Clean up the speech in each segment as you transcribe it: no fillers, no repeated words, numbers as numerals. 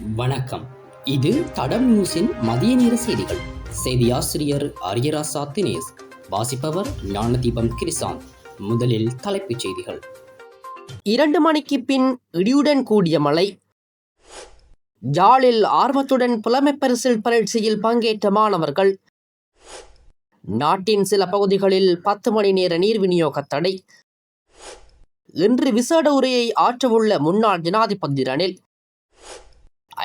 வணக்கம். இது தடம் நியூஸின் மதிய நேர செய்திகள். செய்தியாசிரியர் அரியராசா தினேஷ். வாசிப்பவர் ஞானதீபம் கிரிசாந்த். முதலில் தலைப்புச் செய்திகள். 2 மணிக்கு பின் இடியுடன் கூடிய மழை. யாழில் ஆர்வத்துடன் புலமைப்பரிசில் பரீட்சையில் பங்கேற்ற மாணவர்கள். நாட்டின் சில பகுதிகளில் 10 மணி நேர நீர் விநியோக தடை. இன்று விசேட உரையை ஆற்றவுள்ள முன்னாள் ஜனாதிபதி ரணில்.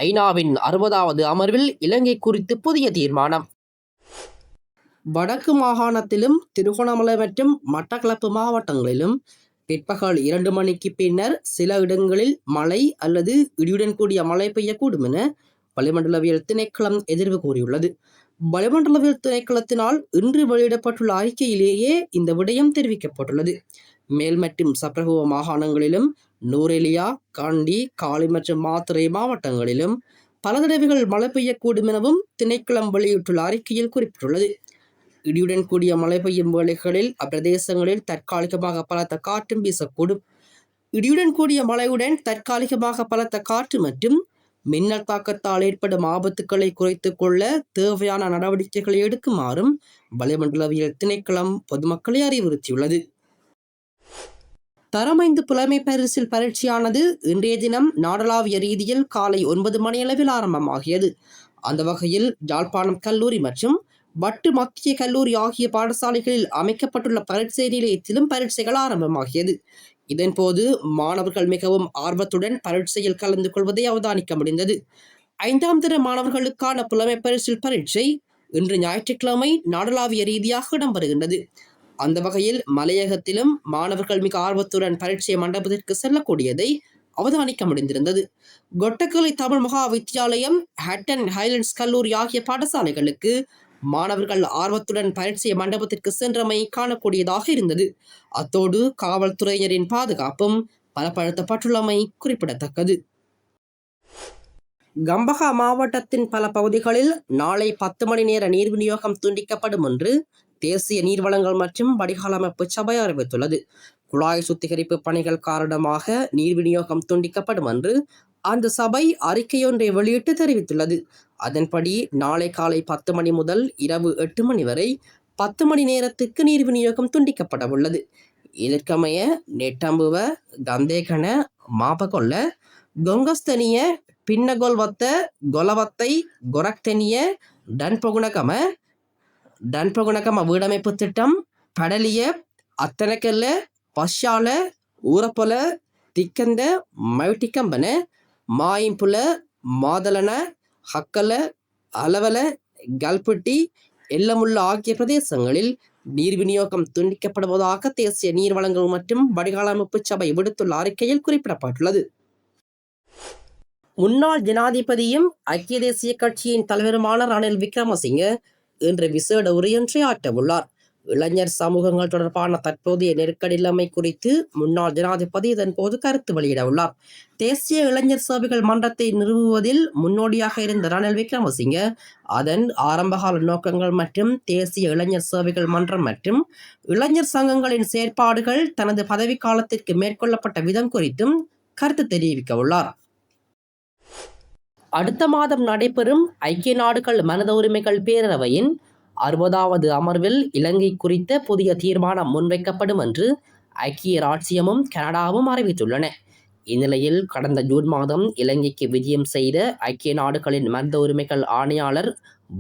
ஐநாவின் 60வது அமர்வில் இலங்கை குறித்து புதிய தீர்மானம். வடக்கு மாகாணத்திலும் திருகோணமலை மற்றும் மட்டக்களப்பு மாவட்டங்களிலும் பிற்பகல் 2 மணிக்கு பின்னர் சில இடங்களில் மழை அல்லது இடியுடன் கூடிய மழை பெய்யக்கூடும் என வளிமண்டலவியல் திணைக்களம் எதிர்வு கூறியுள்ளது. வளிமண்டலவியல் திணைக்களத்தினால் இன்று வெளியிடப்பட்டுள்ள அறிக்கையிலேயே இந்த விடயம் தெரிவிக்கப்பட்டுள்ளது. மேல் மற்றும் சப்ரகமுவ மாகாணங்களிலும் நூரெலியா, கண்டி, காலி மற்றும் மாத்தறை மாவட்டங்களிலும் பல தடவைகள் மழை பெய்யக்கூடும் எனவும் திணைக்களம் வெளியிட்டுள்ள அறிக்கையில் குறிப்பிட்டுள்ளது. இடியுடன் கூடிய மழை பெய்யும் வேளைகளில் அப்பிரதேசங்களில் தற்காலிகமாக பலத்த காற்றும் வீசக்கூடும். இடியுடன் கூடிய மழையுடன் தற்காலிகமாக பலத்த காற்று மற்றும் மின்னல் தாக்கத்தால் ஏற்படும் ஆபத்துக்களை குறைத்துக் கொள்ள தேவையான நடவடிக்கைகளை எடுக்குமாறும் வளிமண்டலவியல் திணைக்களம் பொதுமக்களை அறிவுறுத்தியுள்ளது. தரம் 5 புலமை பரிசில் பரீட்சையானது இன்றைய தினம் நாடளாவிய ரீதியில் காலை 9 மணியளவில் ஆரம்பமாகியது. அந்த வகையில் யாழ்ப்பாணம் கல்லூரி மற்றும் வட்டு மத்திய கல்லூரி ஆகிய பாடசாலைகளில் அமைக்கப்பட்டுள்ள பரீட்சை நிலையத்திலும் பரீட்சைகள் ஆரம்பமாகியது. இதன்போது மாணவர்கள் மிகவும் ஆர்வத்துடன் பரீட்சையில் கலந்து கொள்வதை அவதானிக்க முடிந்தது. 5ஆம் தர மாணவர்களுக்கான புலமை பரிசில் பரீட்சை இன்று ஞாயிற்றுக்கிழமை நாடளாவிய ரீதியாக இடம்பெறுகின்றது. அந்த வகையில் மலையகத்திலும் மாணவர்கள் மிக ஆர்வத்துடன் பரீட்சை மண்டபத்திற்கு செல்லக்கூடியதை அவதானிக்க முடிந்திருந்தது. கொட்டக்கலை தமிழ் மகா வித்தியாலயம், ஹட்டன் ஹைலண்ட்ஸ் கல்லூரி ஆகிய பாடசாலைகளுக்கு மாணவர்கள் ஆர்வத்துடன் பரீட்சை மண்டபத்திற்கு சென்றமை காணக்கூடியதாக இருந்தது. அத்தோடு காவல்துறையினரின் பாதுகாப்பும் பலப்படுத்தப்பட்டுள்ளமை குறிப்பிடத்தக்கது. கம்பஹா மாவட்டத்தின் பல பகுதிகளில் நாளை 10 மணி நேர நீர் விநியோகம் துண்டிக்கப்படும் என்று தேசிய நீர்வளங்கள் மற்றும் வடிகால் அமைப்பு சபை அறிவித்துள்ளது. குழாய் சுத்திகரிப்பு பணிகள் காரணமாக நீர் விநியோகம் துண்டிக்கப்படும் என்று அந்த சபை அறிக்கையொன்றை வெளியிட்டு தெரிவித்துள்ளது. அதன்படி நாளை காலை 10 மணி முதல் இரவு 8 மணி வரை 10 மணி நேரத்துக்கு நீர் விநியோகம் துண்டிக்கப்பட உள்ளது. இதற்கமைய நெட்டம்புவ, கந்தேகன, மாபகொல்ல, கொங்கஸ்தனிய, பின்னகொல்வத்த, கொலவத்தை, கொரக்தெனிய, டன்பொகுணகம வீடமைப்பு திட்டம், படலிய, அத்தனக்கெல்ல, பஷால, ஊரப்பொல, திக்கந்த, மவிட்டிக்கம்பன, மாயிம்புல, மாதளன, ஹக்கல, அலவல, கல்பட்டி, எல்லமுள்ள ஆகிய பிரதேசங்களில் நீர் விநியோகம் துண்டிக்கப்படுவதாக தேசிய நீர்வளங்கள் மற்றும் வடிகால் அமைப்பு சபை விடுத்துள்ள அறிக்கையில் குறிப்பிடப்பட்டுள்ளது. முன்னாள் ஜனாதிபதியும் ஐக்கிய தேசிய கட்சியின் தலைவருமான ரணில் விக்ரமசிங்க இன்று விசேட உரையொன்றை ஆற்றவுள்ளார். இளைஞர் சமூகங்கள் தொடர்பான தற்போதைய நெருக்கடி நிலைமை குறித்து முன்னாள் ஜனாதிபதி இதன்போது கருத்து வெளியிட உள்ளார். தேசிய இளைஞர் சேவைகள் மன்றத்தை நிறுவுவதில் முன்னோடியாக இருந்த ரணில் விக்ரமசிங்க அதன் ஆரம்பகால நோக்கங்கள் மற்றும் தேசிய இளைஞர் சேவைகள் மன்றம் மற்றும் இளைஞர் சங்கங்களின் செயற்பாடுகள் தனது பதவிக்காலத்திற்கு மேற்கொள்ளப்பட்ட விதம் குறித்தும் கருத்து தெரிவிக்க உள்ளார். அடுத்த மாதம் நடைபெறும் ஐக்கிய நாடுகள் மனித உரிமைகள் பேரவையின் 60வது அமர்வில் இலங்கை குறித்த புதிய தீர்மானம் முன்வைக்கப்படும் என்று ஐக்கிய இராச்சியமும் கனடாவும் அறிவித்துள்ளன. இந்நிலையில் கடந்த ஜூன் மாதம் இலங்கைக்கு விஜயம் செய்த ஐக்கிய நாடுகளின் மனித உரிமைகள் ஆணையாளர்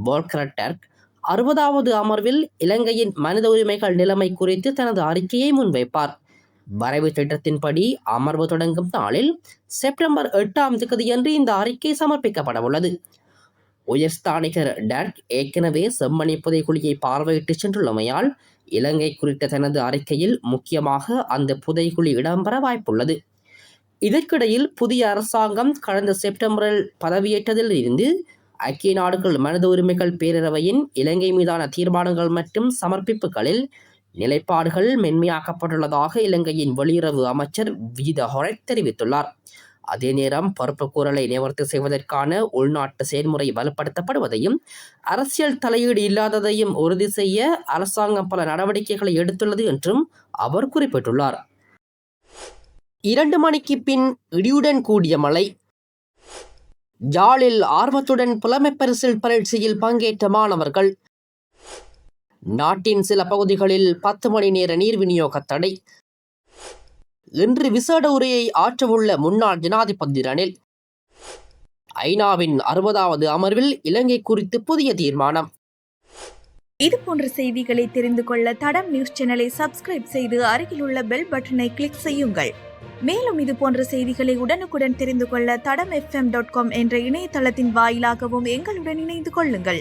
வோல்கர் டர்க் 60வது அமர்வில் இலங்கையின் மனித உரிமைகள் நிலைமை குறித்து தனது அறிக்கையை முன்வைப்பார். வரைவு திட்டத்தின்படி அமர்வு தொடங்கும் நாளில் செப்டம்பர் 8ஆம் தேதியன்று இந்த அறிக்கை சமர்ப்பிக்கப்பட உள்ளது. உயர்ஸ்தானிகர் டர்க் ஏற்கனவே செம்மணி புதைகுழியை பார்வையிட்டு சென்றுள்ளமையால் இலங்கை குறித்த தனது அறிக்கையில் முக்கியமாக அந்த புதைகுழி இடம்பெற வாய்ப்புள்ளது. இதற்கிடையில் புதிய அரசாங்கம் கடந்த செப்டம்பரில் பதவியேற்றதில் இருந்து ஐக்கிய நாடுகள் மனித உரிமைகள் பேரவையின் இலங்கை மீதான தீர்மானங்கள் மற்றும் சமர்ப்பிப்புகளில் நிலைப்பாடுகள் மென்மையாக்கப்பட்டுள்ளதாக இலங்கையின் வெளியுறவு அமைச்சர் விஜித ஹொரட் தெரிவித்துள்ளார். அதே நேரம் பொறுப்புக்கூறலை நிவர்த்தி செய்வதற்கான உள்நாட்டு செயல்முறை வலுப்படுத்தப்படுவதையும் அரசியல் தலையீடு இல்லாததையும் உறுதி செய்ய அரசாங்கம் பல நடவடிக்கைகளை எடுத்துள்ளது என்றும் அவர் குறிப்பிட்டுள்ளார். 2 மணிக்கு பின் இடியுடன் கூடிய மழை. யாழில் ஆர்வத்துடன் புலமைப் பரிசில் பரீட்சையில் பங்கேற்ற மாணவர்கள். நாட்டின் சில பகுதிகளில் 10 மணி நேர நீர் விநியோக தடை. இன்று விசேட உரையை ஆற்றவுள்ள முன்னாள் ஜனாதிபதி ரணில். ஐநாவின் 60வது அமர்வில் இலங்கை குறித்து புதிய தீர்மானம். இது போன்ற செய்திகளை தெரிந்து கொள்ள தடம் நியூஸ் சேனலை சப்ஸ்கிரைப் செய்து அருகில் உள்ள பெல் பட்டனை கிளிக் செய்யுங்கள். மேலும் இது போன்ற செய்திகளை உடனுக்குடன் தெரிந்து கொள்ள தடம் FM.com என்ற இணையதளத்தின் வாயிலாகவும் எங்களுடன் இணைந்து கொள்ளுங்கள்.